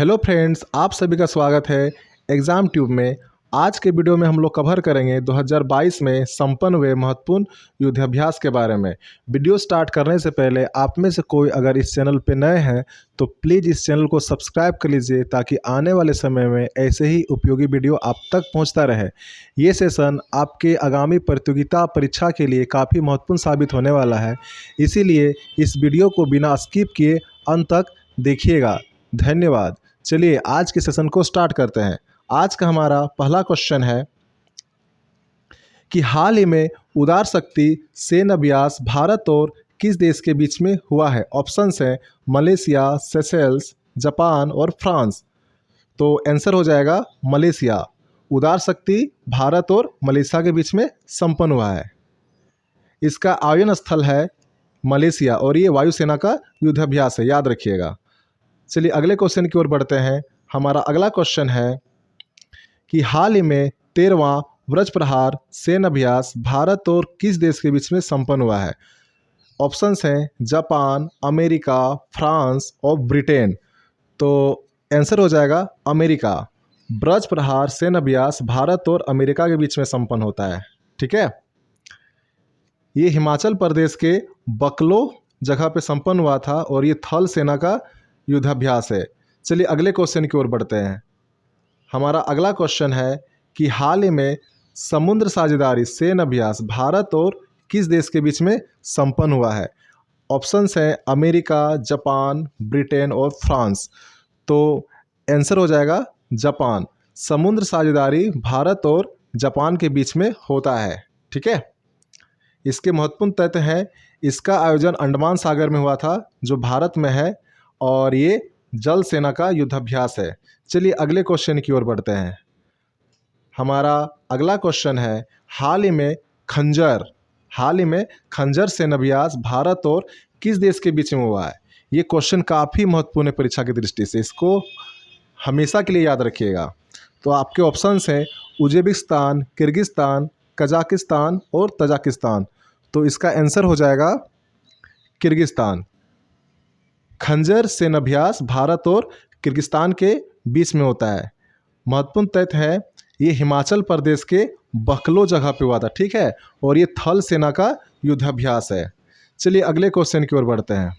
Hello friends, आप सभी का स्वागत है एग्ज़ाम ट्यूब में। आज के वीडियो में हम लोग कवर करेंगे 2022 में संपन्न हुए महत्वपूर्ण युद्धाभ्यास के बारे में। वीडियो स्टार्ट करने से पहले आप में से कोई अगर इस चैनल पर नए हैं तो प्लीज़ इस चैनल को सब्सक्राइब कर लीजिए ताकि आने वाले समय में ऐसे ही उपयोगी वीडियो आप तक पहुंचता रहे। ये सेशन आपके आगामी प्रतियोगिता परीक्षा के लिए काफ़ी महत्वपूर्ण साबित होने वाला है, इसीलिए इस वीडियो को बिना स्किप किए अंत तक देखिएगा। धन्यवाद। चलिए आज के सेशन को स्टार्ट करते हैं। आज का हमारा पहला क्वेश्चन है कि हाल ही में उदार शक्ति सैन्य अभ्यास भारत और किस देश के बीच में हुआ है। ऑप्शंस हैं मलेशिया, सेशेल्स, जापान और फ्रांस। तो आंसर हो जाएगा मलेशिया। उदार शक्ति भारत और मलेशिया के बीच में संपन्न हुआ है। इसका आयोजन स्थल है मलेशिया और ये वायुसेना का युद्धाभ्यास है, याद रखिएगा। चलिए अगले क्वेश्चन की ओर बढ़ते हैं। हमारा अगला क्वेश्चन है कि हाल ही में 13वां वज्र प्रहार सैन्य अभ्यास भारत और किस देश के बीच में संपन्न हुआ है। ऑप्शंस हैं जापान, अमेरिका, फ्रांस और ब्रिटेन। तो आंसर हो जाएगा अमेरिका। वज्र प्रहार सैन्य अभ्यास भारत और अमेरिका के बीच में संपन्न होता है। ठीक है, ये हिमाचल प्रदेश के बकलो जगह पे संपन्न हुआ था और ये थल सेना का युद्धाभ्यास है। चलिए अगले क्वेश्चन की ओर बढ़ते हैं। हमारा अगला क्वेश्चन है कि हाल ही में समुद्र साझेदारी सैन्य अभ्यास भारत और किस देश के बीच में संपन्न हुआ है। ऑप्शंस हैं अमेरिका, जापान, ब्रिटेन और फ्रांस। तो आंसर हो जाएगा जापान। समुद्र साझेदारी भारत और जापान के बीच में होता है। ठीक है, इसके महत्वपूर्ण तथ्य हैं इसका आयोजन अंडमान सागर में हुआ था जो भारत में है और ये जल सेना का युद्धाभ्यास है। चलिए अगले क्वेश्चन की ओर बढ़ते हैं। हमारा अगला क्वेश्चन है हाल ही में खंजर सैन्य अभ्यास भारत और किस देश के बीच में हुआ है। ये क्वेश्चन काफ़ी महत्वपूर्ण है परीक्षा की दृष्टि से, इसको हमेशा के लिए याद रखिएगा। तो आपके ऑप्शंस हैं उज्बेकिस्तान, किर्गिस्तान, कजाकिस्तान और तजाकिस्तान। तो इसका आंसर हो जाएगा किर्गिस्तान। खंजर सैन्य अभ्यास भारत और किर्गिस्तान के बीच में होता है। महत्वपूर्ण तथ्य है ये हिमाचल प्रदेश के बकलो जगह पे हुआ था। ठीक है, और ये थल सेना का युद्धाभ्यास है। चलिए अगले क्वेश्चन की ओर बढ़ते हैं।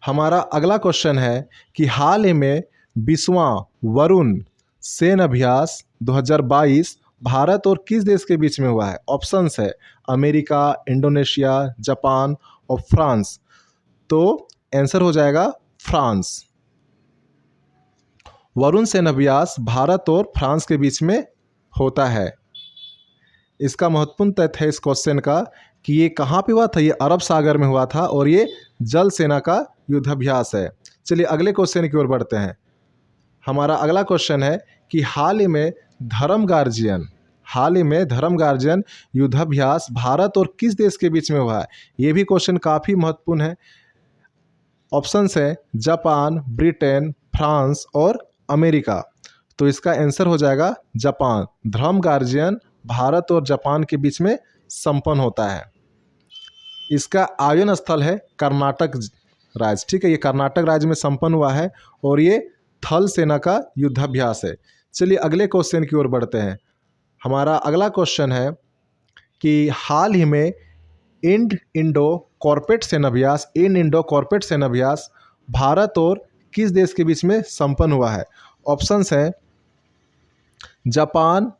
हमारा अगला क्वेश्चन है कि हाल ही में 20वां वरुण सैन्य अभ्यास 2022 भारत और किस देश के बीच में हुआ है। ऑप्शंस है अमेरिका, इंडोनेशिया, जापान और फ्रांस। तो आंसर हो जाएगा फ्रांस। वरुण सैन्य अभ्यास भारत और फ्रांस के बीच में होता है। इसका महत्वपूर्ण तथ्य है इस क्वेश्चन का कि ये कहाँ पे हुआ था। ये अरब सागर में हुआ था और ये जल सेना का युद्धाभ्यास है। चलिए अगले क्वेश्चन की ओर बढ़ते हैं। हमारा अगला क्वेश्चन है कि हाल ही में धर्म गार्जियन युद्धाभ्यास भारत और किस देश के बीच में हुआ है। ये भी क्वेश्चन काफ़ी महत्वपूर्ण है। ऑप्शंस है जापान, ब्रिटेन, फ्रांस और अमेरिका। तो इसका आंसर हो जाएगा जापान। धर्म गार्जियन भारत और जापान के बीच में संपन्न होता है। इसका आयोजन स्थल है कर्नाटक राज्य। ठीक है, ये कर्नाटक राज्य में संपन्न हुआ है और ये थल सेना का युद्धाभ्यास है। चलिए अगले क्वेश्चन की ओर बढ़ते हैं। हमारा अगला क्वेश्चन है कि हाल ही में इंड इंडो कॉर्पोरेट सैन्य अभ्यास भारत और किस देश के बीच में संपन्न हुआ है। ऑप्शंस हैं जापान,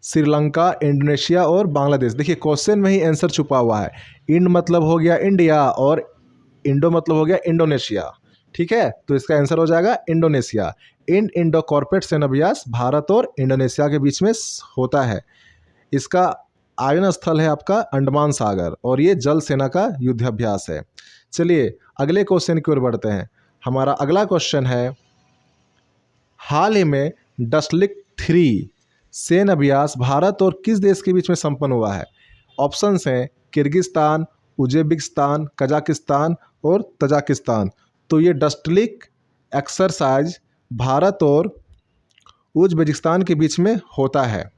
श्रीलंका, इंडोनेशिया और बांग्लादेश। देखिए क्वेश्चन में ही आंसर छुपा हुआ है। इंड मतलब हो गया इंडिया और इंडो मतलब हो गया इंडोनेशिया। ठीक है, तो इसका आंसर हो जाएगा इंडोनेशिया। इंड इंडो कॉर्पोरेट सैन्य अभ्यास भारत और इंडोनेशिया के बीच में होता है। इसका आयोजन स्थल है आपका अंडमान सागर और ये जल सेना का युद्धाभ्यास है। चलिए अगले क्वेश्चन की ओर बढ़ते हैं। हमारा अगला क्वेश्चन है हाल ही में डसलिक 3 सैन्य अभ्यास भारत और किस देश के बीच में संपन्न हुआ है। ऑप्शंस हैं किर्गिस्तान, उज्बेकिस्तान, कजाकिस्तान और तजाकिस्तान। तो ये डसलिक एक्सरसाइज भारत और उज्बेकिस्तान के बीच में होता है,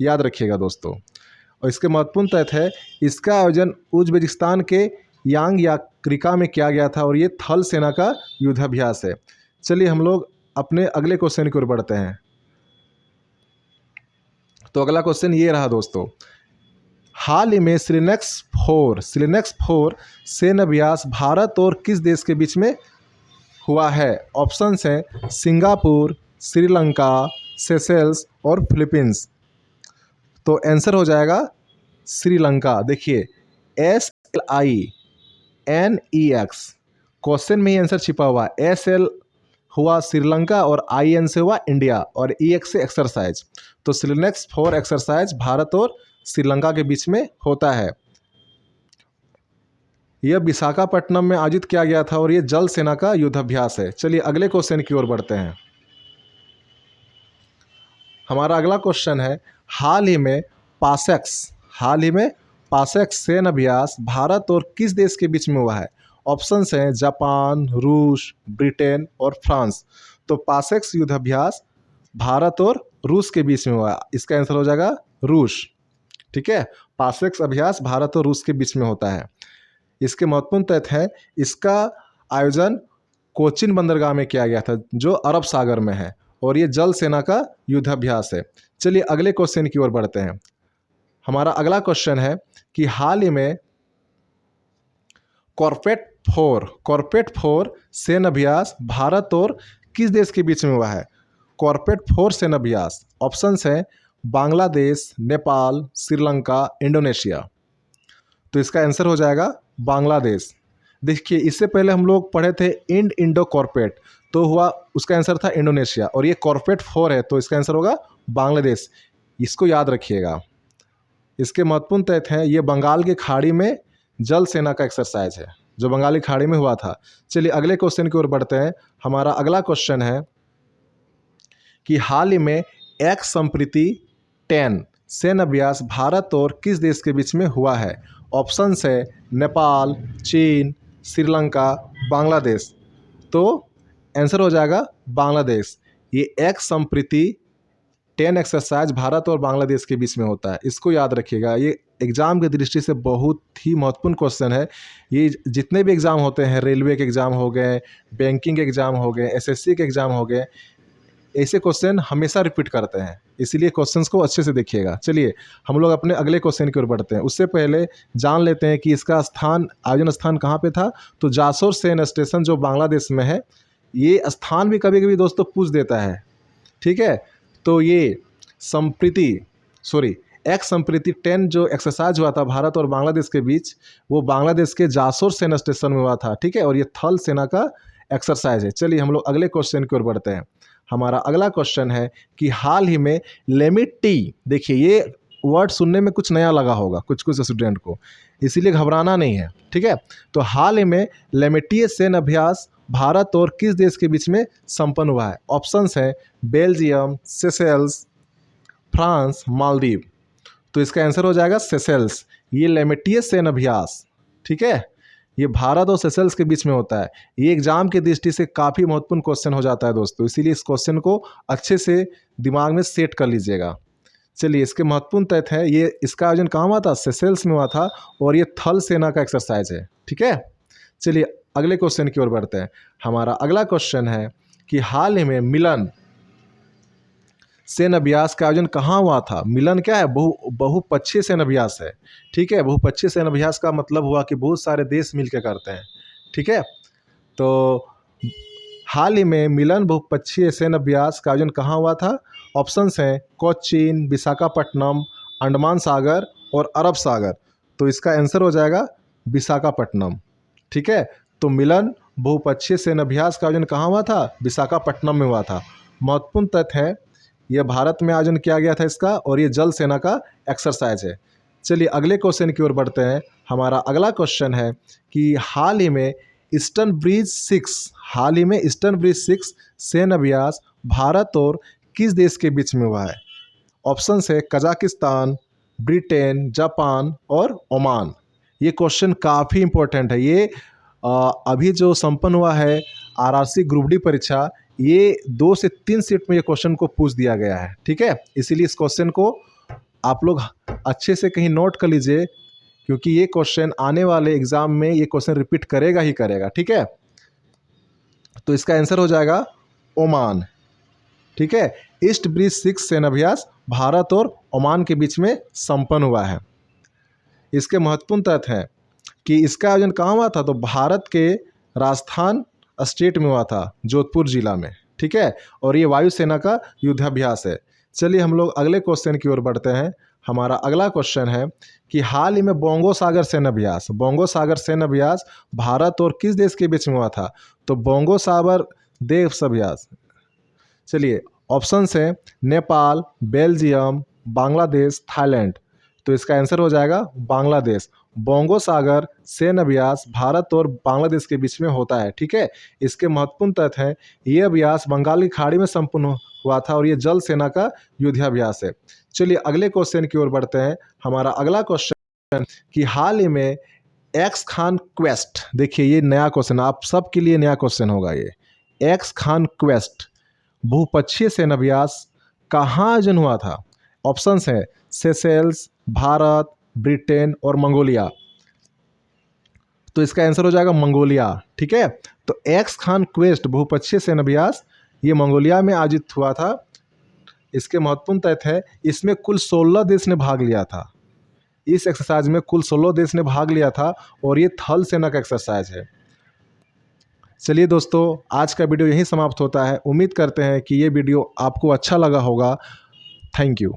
याद रखिएगा दोस्तों। और इसके महत्वपूर्ण तथ्य है इसका आयोजन उज्बेकिस्तान के यांग या क्रिका में किया गया था और ये थल सेना का युद्धाभ्यास है। चलिए हम लोग अपने अगले क्वेश्चन की ओर बढ़ते हैं। तो अगला क्वेश्चन ये रहा दोस्तों, हाल ही में सिलिनेक्स 4 सैन्य अभ्यास भारत और किस देश के बीच में हुआ है? ऑप्शंस हैं सिंगापुर, श्रीलंका, सेशेल्स और फिलीपींस। तो आंसर हो जाएगा श्रीलंका। देखिए SLINEX, क्वेश्चन में ही आंसर छिपा हुआ है। SL हुआ श्रीलंका और IN से हुआ इंडिया और EX से एक्सरसाइज। तो सिलिनेक्स 4 एक्सरसाइज भारत और श्रीलंका के बीच में होता है। यह विशाखापट्टनम में आयोजित किया गया था और यह जल सेना का युद्धाभ्यास है। चलिए अगले क्वेश्चन की ओर बढ़ते हैं। हमारा अगला क्वेश्चन है, हाल ही में पासेक्स सैन्य अभ्यास भारत और किस देश के बीच में हुआ है? ऑप्शंस हैं जापान, रूस, ब्रिटेन और फ्रांस। तो पासेक्स युद्धाभ्यास भारत और रूस के बीच में हुआ, इसका आंसर हो जाएगा रूस। ठीक है, पासेक्स अभ्यास भारत और रूस के बीच में होता है। इसके महत्वपूर्ण तथ्य हैं, इसका आयोजन कोचिन बंदरगाह में किया गया था जो अरब सागर में है और ये जल सेना का युद्धाभ्यास है। चलिए अगले क्वेश्चन की ओर बढ़ते हैं। हमारा अगला क्वेश्चन है कि हाल ही में कॉर्पेट 4 सैन्य अभ्यास भारत और किस देश के बीच में हुआ है? कॉर्पेट 4 सैन्य अभ्यास, ऑप्शंस हैं बांग्लादेश, नेपाल, श्रीलंका, इंडोनेशिया। तो इसका आंसर हो जाएगा बांग्लादेश। देखिए इससे पहले हम लोग पढ़े थे इंडो कॉर्पेट, तो हुआ उसका आंसर था इंडोनेशिया और ये कॉर्पेट 4 है तो इसका आंसर होगा बांग्लादेश। इसको याद रखिएगा। इसके महत्वपूर्ण तथ्य हैं, ये बंगाल की खाड़ी में जल सेना का एक्सरसाइज है जो बंगाली खाड़ी में हुआ था। चलिए अगले क्वेश्चन की ओर बढ़ते हैं। हमारा अगला क्वेश्चन है कि हाल ही में एक्स संप्रीति 10 सैन्य अभ्यास भारत और किस देश के बीच में हुआ है? ऑप्शंस है नेपाल, चीन, श्रीलंका, बांग्लादेश। तो आंसर हो जाएगा बांग्लादेश। ये एक्स संप्रीति 10 एक्सरसाइज भारत और बांग्लादेश के बीच में होता है, इसको याद रखिएगा। ये एग्ज़ाम की दृष्टि से बहुत ही महत्वपूर्ण क्वेश्चन है। ये जितने भी एग्ज़ाम होते हैं, रेलवे के एग्ज़ाम हो गए, बैंकिंग के एग्ज़ाम हो गए, SSC के एग्ज़ाम हो गए, ऐसे क्वेश्चन हमेशा रिपीट करते हैं, इसीलिए क्वेश्चंस को अच्छे से देखिएगा। चलिए हम लोग अपने अगले क्वेश्चन की ओर बढ़ते हैं। उससे पहले जान लेते हैं कि इसका आयोजन स्थान कहाँ पे था। तो जासोर सैन्य स्टेशन जो बांग्लादेश में है, ये स्थान भी कभी कभी दोस्तों पूछ देता है। ठीक है, तो ये एक्स संप्रीति 10 जो एक्सरसाइज हुआ था भारत और बांग्लादेश के बीच, वो बांग्लादेश के जासोर सेना स्टेशन में हुआ था। ठीक है, और ये थल सेना का एक्सरसाइज है। चलिए हम लोग अगले क्वेश्चन की ओर बढ़ते हैं। हमारा अगला क्वेश्चन है कि हाल ही में लेमिटी, देखिए ये वर्ड सुनने में कुछ नया लगा होगा कुछ स्टूडेंट को, इसीलिए घबराना नहीं है। ठीक है, तो हाल ही में लेमिटी सैन्य अभ्यास भारत और किस देश के बीच में संपन्न हुआ है? ऑप्शंस है बेल्जियम, सेशेल्स, फ्रांस, मालदीव। तो इसका आंसर हो जाएगा सेशेल्स। ये लेमिटी सैन्य अभ्यास, ठीक है, ये भारत और सेशेल्स के बीच में होता है। ये एग्जाम की दृष्टि से काफ़ी महत्वपूर्ण क्वेश्चन हो जाता है दोस्तों, इसीलिए इस क्वेश्चन को अच्छे से दिमाग में सेट कर लीजिएगा। चलिए इसके महत्वपूर्ण तथ्य है, ये इसका आयोजन कहाँ हुआ था? सेशेल्स में हुआ था और ये थल सेना का एक्सरसाइज है। ठीक है, चलिए अगले क्वेश्चन की ओर बढ़ते हैं। हमारा अगला क्वेश्चन है कि हाल ही में मिलन सैन्य अभ्यास का आयोजन कहाँ हुआ था? मिलन क्या है? बहुपक्षीय सैन्य अभ्यास है। ठीक है, बहुपक्षीय सैन्य अभ्यास का मतलब हुआ कि बहुत सारे देश मिलकर करते हैं। ठीक है, तो हाल ही में मिलन बहुपक्षीय सैन्य अभ्यास का आयोजन कहाँ हुआ था? ऑप्शंस हैं कोचीन, विशाखापट्टनम, अंडमान सागर और अरब सागर। तो इसका आंसर हो जाएगा विशाखापट्टनम। ठीक है, तो मिलन बहुपक्षीय सैन्य अभ्यास का आयोजन कहाँ हुआ था? विशाखापट्टनम में हुआ था। महत्वपूर्ण तथ्य है, यह भारत में आयोजन किया गया था इसका और ये जल सेना का एक्सरसाइज है। चलिए अगले क्वेश्चन की ओर बढ़ते हैं। हमारा अगला क्वेश्चन है कि हाल ही में ईस्टर्न ब्रिज 6 सैन्य अभ्यास भारत और किस देश के बीच में हुआ है? ऑप्शन है कजाकिस्तान, ब्रिटेन, जापान और ओमान। ये क्वेश्चन काफ़ी इंपॉर्टेंट है। ये अभी जो संपन्न हुआ है RRC ग्रुप डी परीक्षा, ये 2 से 3 सेट में ये क्वेश्चन को पूछ दिया गया है। ठीक है, इसीलिए इस क्वेश्चन को आप लोग अच्छे से कहीं नोट कर लीजिए। क्योंकि ये क्वेश्चन आने वाले एग्जाम में ये क्वेश्चन रिपीट करेगा ही करेगा। ठीक है, तो इसका आंसर हो जाएगा ओमान। ठीक है, ईस्ट ब्रिज 6 सेनाभ्यास भारत और ओमान के बीच में संपन्न हुआ है। इसके महत्वपूर्ण तथ्य हैं कि इसका आयोजन कहाँ हुआ था, तो भारत के राजस्थान स्टेट में हुआ था, जोधपुर जिला में। ठीक है, और ये वायुसेना का युद्धाभ्यास है। चलिए हम लोग अगले क्वेश्चन की ओर बढ़ते हैं। हमारा अगला क्वेश्चन है कि हाल ही में बोंगो सागर सैन्य अभ्यास भारत और किस देश के बीच में हुआ था, तो बोंगो सागर देश अभ्यास। चलिए ऑप्शन है नेपाल, बेल्जियम, बांग्लादेश, थाईलैंड। तो इसका आंसर हो जाएगा बांग्लादेश। बोंगो सागर सैन्य अभ्यास भारत और बांग्लादेश के बीच में होता है। ठीक है, इसके महत्वपूर्ण तथ्य हैं, ये अभ्यास बंगाल की खाड़ी में संपन्न हुआ था और ये जल सेना का युद्धाभ्यास है। चलिए अगले क्वेश्चन की ओर बढ़ते हैं। हमारा अगला क्वेश्चन कि हाल ही में एक्स खान क्वेस्ट, देखिए ये नया क्वेश्चन, आप सबके लिए नया क्वेश्चन होगा ये। एक्स खान क्वेस्ट बहुपक्षीय सैन्य अभ्यास कहाँ आयोजन हुआ था? ऑप्शंस हैं सेशेल्स, भारत, ब्रिटेन और मंगोलिया। तो इसका आंसर हो जाएगा मंगोलिया। ठीक है, तो एक्स खान क्वेस्ट बहुपक्षीय सैन्य अभ्यास ये मंगोलिया में आयोजित हुआ था। इसके महत्वपूर्ण तथ्य है, इसमें कुल 16 देश ने भाग लिया था। इस एक्सरसाइज में कुल 16 देश ने भाग लिया था और ये थल सेना का एक्सरसाइज है। चलिए दोस्तों, आज का वीडियो यहीं समाप्त होता है। उम्मीद करते हैं कि ये वीडियो आपको अच्छा लगा होगा। Thank you.